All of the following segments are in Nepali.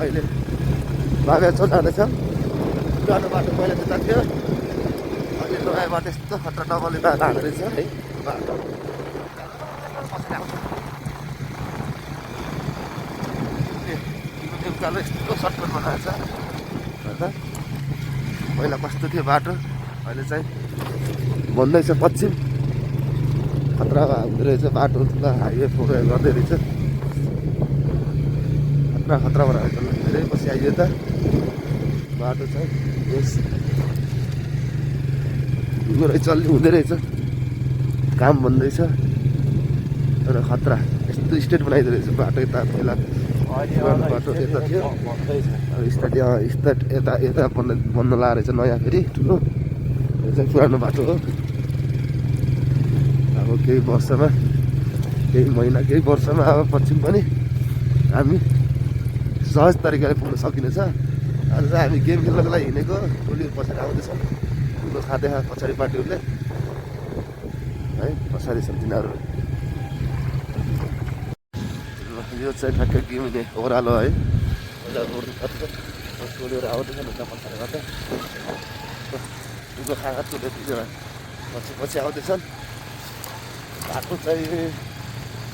अहिले बाबेचो जाँदैछौँ। पुरानो बाटो पहिला त्यता थियो, अहिले नयाँ बाटो यस्तो खतरा डबल यता जाँदो रहेछ है बाटो। उकालो यस्तो सर्टकट बनाएको छ अन्त पहिला कस्तो थियो बाटो, अहिले चाहिँ भन्दैछ पश्चिम खतरा हुँदो रहेछ बाटो, हाइवे फोर गर्दै रहेछ। खतरा खतरा बनाएको छ, धेरै पछि आइयो त बाटो चाहिँ यस ढुङ्गो रहेछ, अलि हुँदै रहेछ, काम भन्दैछ तर खतरा यस्तो स्टेट बनाइदिँदो रहेछ बाटो। यता पहिला पुरानो बाटो यता थियो, स्टेट यता यता बन्न लागेको रहेछ नयाँ फेरि ठुलो। यो चाहिँ पुरानो बाटो हो। अब केही वर्षमा, केही महिना, केही वर्षमा अब पश्चिम पनि हामी सहज तरिकाले पुग्न सकिनेछ। आज चाहिँ हामी गेम खेल्नको लागि हिँडेको, टोली पछाडि आउँदैछन्, ठुलो खाँदै पछाडि पार्टीहरूले है, पछाडि छन् तिनीहरू। यो चाहिँ ठ्याक्कै गिमिने ओह्रालो है, पहिला रोड टोलीहरू आउँदैछन् उता पछाडिबाट, ठुलो खाँदा टोली दुईजना पछि पछि आउँदैछन्। बाटो चाहिँ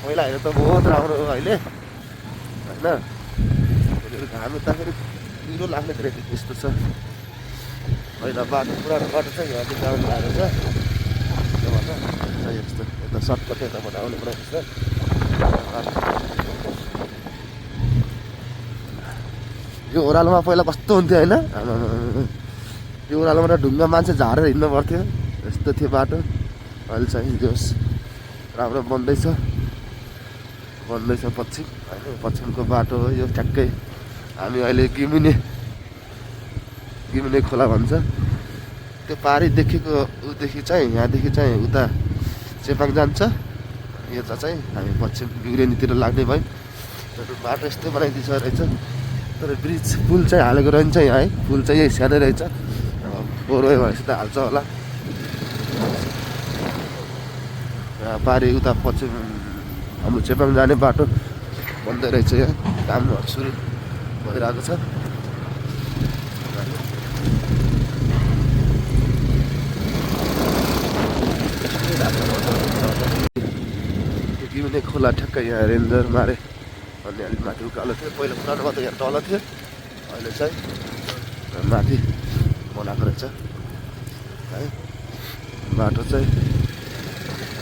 पहिला हेरेर त बहुत राम्रो हो अहिले होइन, घाम यताखेरि पिरो लाग्ने धेरै यस्तो छ। पहिला बाटो पुरानो बाटो चाहिँ यहाँदेखि आउनु भएको छ, यस्तो यता सर्टकट यताबाट आउनु परेको छ। यो ओह्रालोमा पहिला कस्तो हुन्थ्यो होइन, यो ओह्रालोमा त ढुङ्गा मान्छे झारेर हिँड्नु पर्थ्यो, यस्तो थियो बाटो। अहिले चाहिँ जोस् राम्रो बन्दैछ पश्चिम होइन, पश्चिमको बाटो हो यो ठ्याक्कै। हामी अहिले गिमिने खोला भन्छ, त्यो पारी देखेको उदेखि चाहिँ यहाँदेखि चाहिँ उता चेपाङ जान्छ, यता चाहिँ हामी पश्चिम बिग्रेनीतिर लाग्ने भयौँ। तर बाटो यस्तो बनाइदिन्छ रहेछ, तर ब्रिज पुल चाहिँ हालेको रहन्छ यहाँ है, पुल चाहिँ यही सानै रहेछ, फोहोर भयो भनेपछि त हाल्छ होला। पारी उता पश्चिम हाम्रो चेपाङ जाने बाटो बन्दै रहेछ, यहाँ काम सुरु भइरहेको छ। गिमिने खोला ठ्याक्कै यहाँ रेन्जर मारे भन्ने अलिक माथि उकालो थियो, पहिला पुरानोमा त यहाँ तल थियो, अहिले चाहिँ माथि बनाएको रहेछ है। बाटो चाहिँ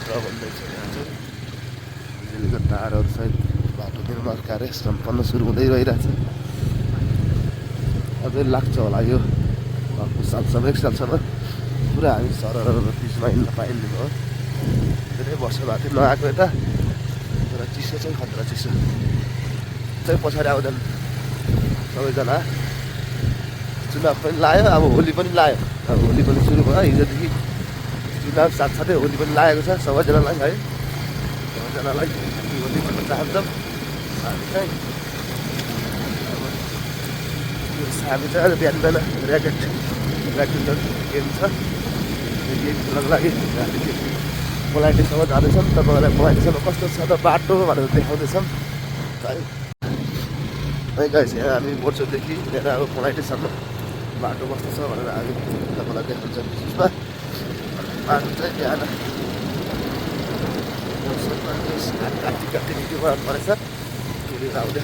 र भन्दैछ यहाँ चाहिँ बिजुलीको तारहरू सहित बाटो निर्माण कार्य सम्पन्न सुरु हुँदै गइरहेछ। अझै लाग्छ होला यो सालसम्म, 1 सालसम्म पुरा हामी सरर बिचमा हिँड्न पाइने हो। धेरै वर्ष भएको थियो नआएको यता, तर चिसो चाहिँ खतरा चिसो चाहिँ। पछाडि आउँदैन सबैजना, चुनाव पनि लायो, अब होली पनि लायो, अब होली पनि सुरु भयो हिजोदेखि। चुनाव साथसाथै होली पनि लागेको छ सबैजनालाई है, सबैजनालाई होली भन्न चाहन्छौँ। हामी चाहिँ अहिले बिहान बिहान ऱ्याकेट गेम छ, त्यो गेम खेल्नको लागि हामीदेखि पोलाइटीसम्म जाँदैछौँ। तपाईँहरूलाई पोलाइटीसम्म कस्तो छ त बाटो भनेर देखाउँदैछौँ है गाइस। यहाँ हामी बोर्चोकदेखि लिएर अब पोलाइटीसम्म बाटो कस्तो छ भनेर हामी तपाईँलाई देखाउँछौँ विशेषमा। बाटो चाहिँ बिहान काटी भिडियो बनाउनु परेछ, आउँदै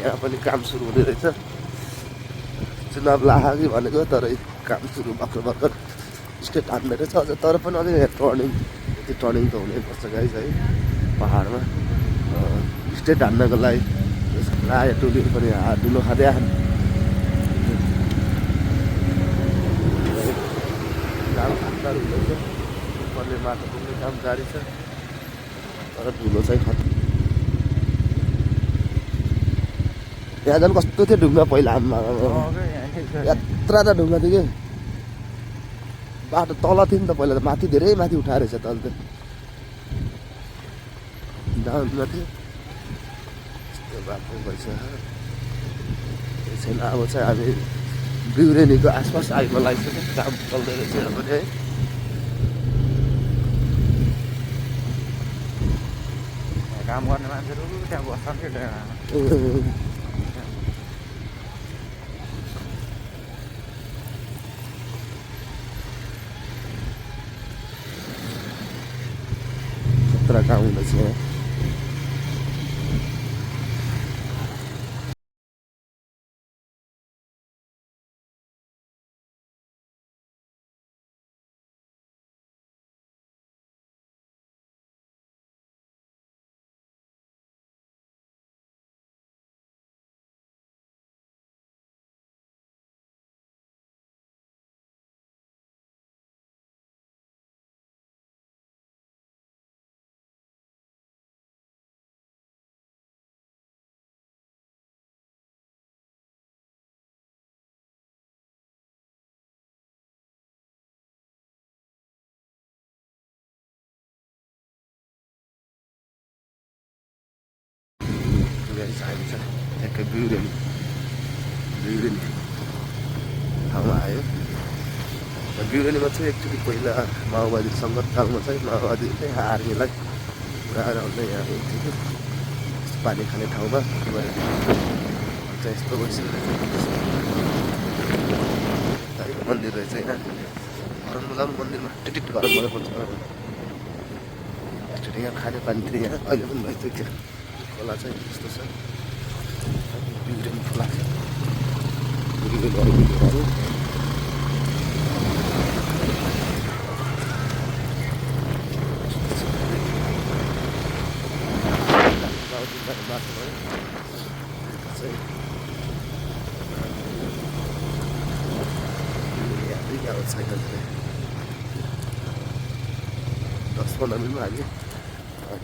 यहाँ पनि काम सुरु हुने रहेछ चुनाव लाग्यो भनेको तर काम सुरु भर्खर भर्खर स्टेट हान्ने रहेछ अझ तर पनि अझै यहाँ टर्निङ त हुनैपर्छ गाइस है पहाडमा स्टेट हान्नको लागि आयो टोलीहरू पनि धुलो खाँदै काम खाँदाहरू हुँदैछ पर्ने माटो पुग्ने काम जारी छ तर धुलो चाहिँ खत्तम यहाँ झन् कस्तो थियो ढुङ्गा पहिला यत्रा त ढुङ्गा थियो कि बाटो तल थियो नि त पहिला त माथि धेरै माथि उठाएर रहेछ तल त डाउनमा थियो यस्तो बाटो भइसक्यो छैन अब चाहिँ हामी बिउरेनीको आसपास आइमा लागिसक्यो काम चल्दै रहेछ पनि है काम गर्ने मान्छेहरू त्यहाँ बस्छन् कि खतरा काम हुँदैछ हामी चाहिँ ठ्याक्कै बिउरेनी ठाउँमा आयो बिउरेनीमा चाहिँ एक्चुली पहिला माओवादी सङ्कटकालमा चाहिँ माओवादी चाहिँ आर्मीलाई पुऱ्याएर आउँदै यहाँ हुन्थ्यो कि पानी खाने ठाउँमा चाहिँ यस्तो भइसक्यो मन्दिर रहेछ यहाँ घरमा जानु मन्दिरमा टिटिट गरेर गएपछि एकचोटि यहाँ खाने पानी थियो यहाँ अहिले पनि भइसक्यो खोला चाहिँ यस्तो छ बिउरेनी खोला बिउरेनीहरू बाटो भयो चाहिँ साइकल 10-15 मिनटमा हामी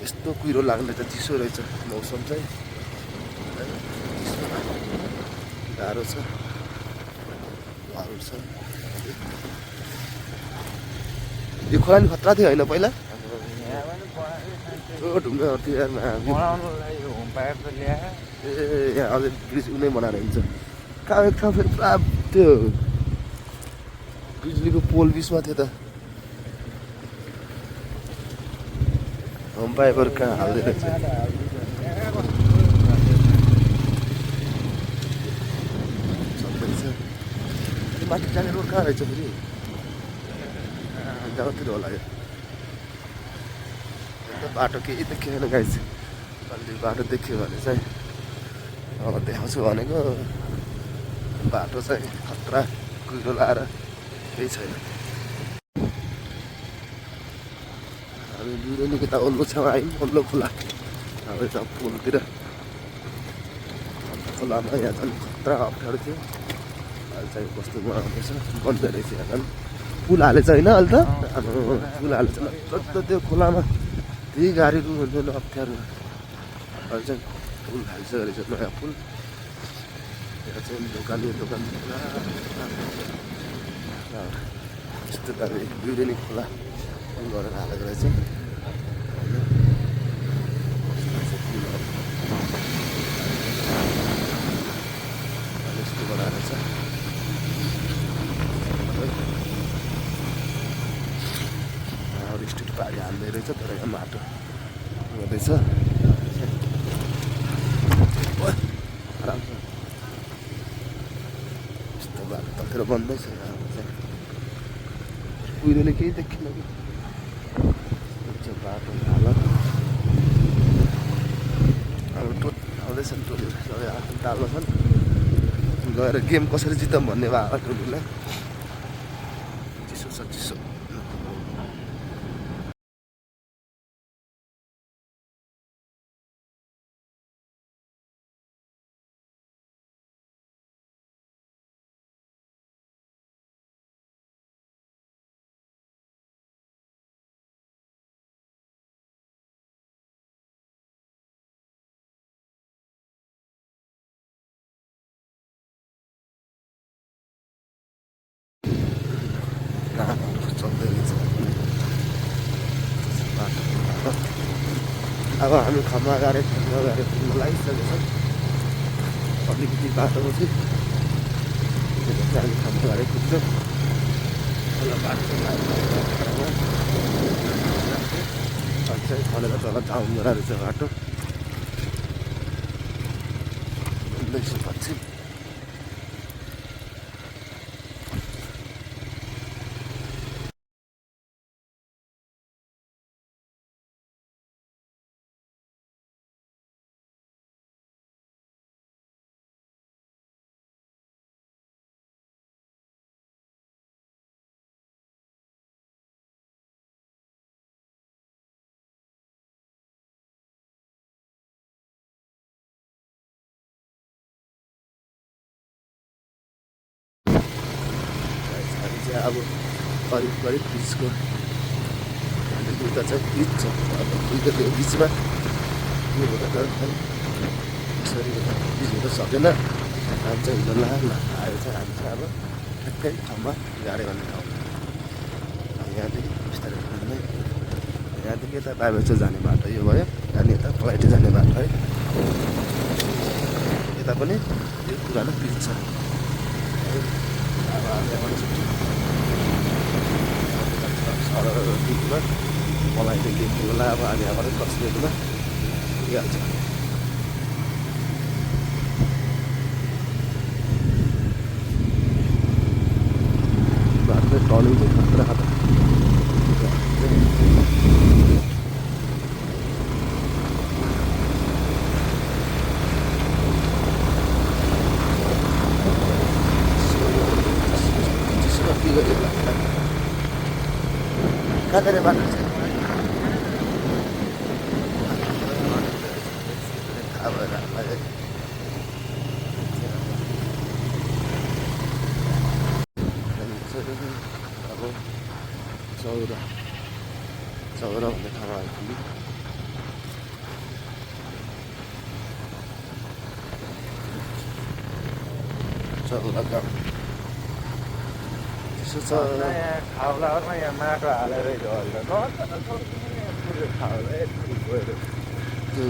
यस्तो कुहिरो लाग्ने चाहिँ चिसो रहेछ मौसम चाहिँ गाह्रो छ यो खोला नि खतरा थियो होइन पहिला ढुङ्गाहरू थियो ए यहाँ अझै ब्रिज उनै बनाएर हिँड्छ कहाँ एक ठाउँ फेरि पुरा त्यो बिजुलीको पोल बिचमा थियो त होम पाइपहरू कहाँ हाल्दै रहेछ माथि जाने रोड कहाँ रहेछ फेरि गाउँतिर होला यो बाटो केही देखिएन गाइस अलि बाटो देख्यो भने चाहिँ अब देखाउँछु भनेको बाटो चाहिँ खतरा कुहिरो लाएर केही छैन हामी बिउरेनीको त ओल्लो छेउमा आयौँ ओल्लो खोला अब यता पुलतिर खोलामा यहाँ झन् खतरा अप्ठ्यारो थियो अहिले चाहिँ कस्तो बनाउँदैछ बन्द रहेछ यहाँ झन् पुल हालेछ होइन अहिले त पुल हालेछ जस्तो त्यो खोलामा त्यही गाडीहरू हुन्थेन अप्ठ्यारो अहिले चाहिँ पुल हालिसकेको रहेछ नयाँ पुल यहाँ चाहिँ दोकान यस्तो दामी बिउरेनी खोला गरेर हालेको रहेछ यस्तो बनाएर छ स्ट्रिट पारी हाल्दै रहेछ तर यहाँ माटो गर्दैछ आराम छ यस्तो बाटो तखेर बन्दै छ कुहिरोले केही देखिन कि बाटो हालत अब आउँदैछ जाँदैछन् टोलीहरू सबै आफ्नो तालमा छन् गएर गेम कसरी जितौँ भन्ने भयो होला टोलीलाई चिसो छ चिसो चल्दै रहेछ अब हामी खम्मा गाडी पुग्न लागिसकेको छ अलिकति बाटोमा चाहिँ हामी खम्मा गाडी पुग्छौँ बाटो चाहिँ खनेर तल डाउन रहेछ बाटो 1925 अब करिब करिब बिचको दुईवटा चाहिँ बिच छ अब दुईवटा बिचमा यो हुँदा त यसरी बिच हुन सकेन हामी चाहिँ हुँदैन ल आयो चाहिँ हामी चाहिँ अब ठ्याक्कै ठाउँमा गाडी भन्ने ठाउँ यहाँदेखि बिस्तारै घुम्दै यहाँदेखि यता बाइबेचो जाने बाटो यो भयो अनि यता फ्लाइट जाने बाटो है यता पनि यो पुरानो बिच छ अब हामी मलाई चाहिँ देख्नु होला अब हामी यहाँबाट कस्मेटमा पुगिहाल्छ बाटो टर्निङ चाहिँ खतरा खतरा कहाँनिर बाटो छ थाहा भएर हामीलाई अब चौरा भन्ने ठाउँमा आइपुग्यो चौरा गाउँ त्यसो छ खाउलामा यहाँ माटो हालेर त्यो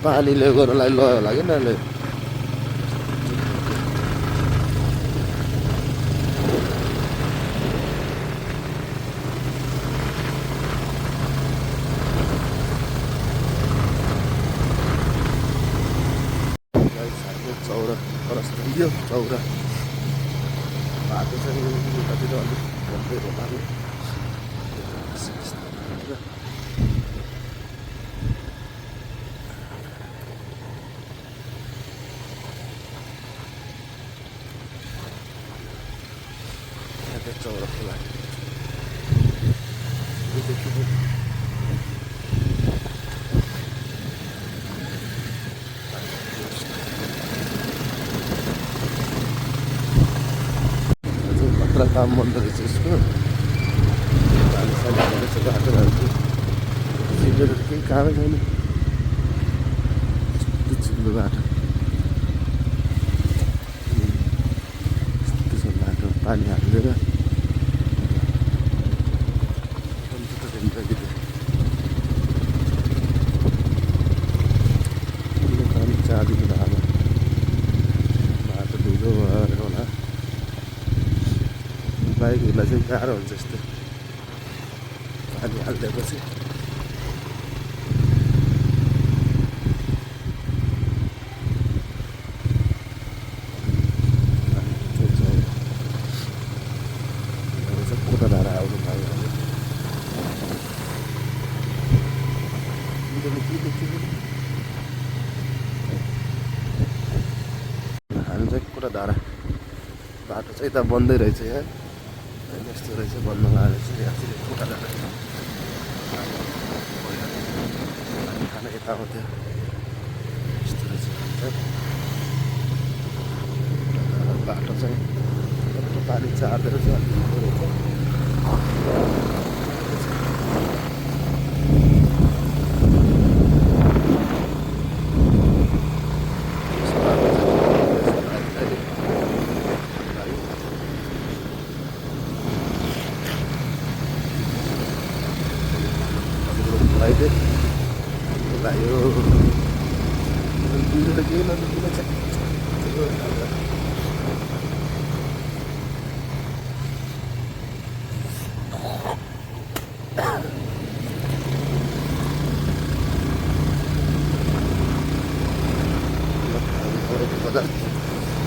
पानीले गर्नलाई लयो होला कि नाले चौरा परस्पर चौरा बाटो चाहिँ उतातिर अलिक भन्दै होला चौरा खोला खतरा काम बन्दो रहेछ यसको रहेछ बाटोहरू चिप्लेर केही कामै छैन चिप्लो बाटो त्यसो बाटो पानी हालेर पानी चाँदीको धामा बाटो ढिलो भएर होला बाइक हिँड्दा चाहिँ गाह्रो हुन्छ यस्तो पानी हालिदिएपछि कोटा धारा आउनु पायो भने धारा बाटो चाहिँ यता बन्दै रहेछ यहाँ होइन यस्तो रहेछ बन्द रहेछ यहाँ चाहिँ खोटा धारा खाना यता आउँथ्यो यस्तो रहेछ बाटो चाहिँ पानी चार्दो रहेछ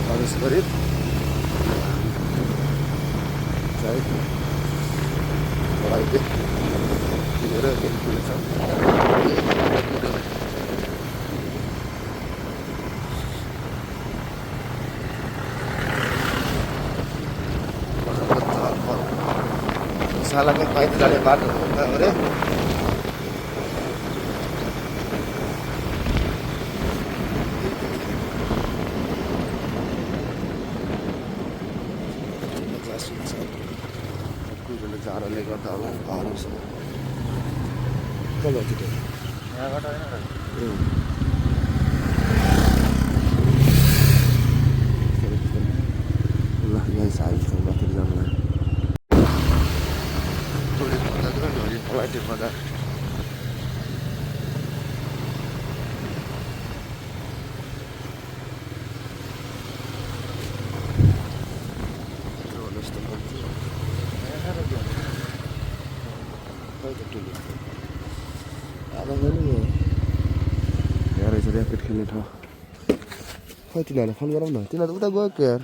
harus berit saya mulai deh kira kayak tulisan salah ke pakai dari batu udah जाडोले गर्दा अब हराउँछ कल त्यो यहाँबाट होइन र ल यहाँ साइज माथि जाउँला टोइलेट बजार र टोइलेट बजार यहाँ रहेछ ऱ्यापिड खेल्ने ठाउँ खै तिनीहरूलाई फोन गरौँ न तिनीहरू उता गयो के यार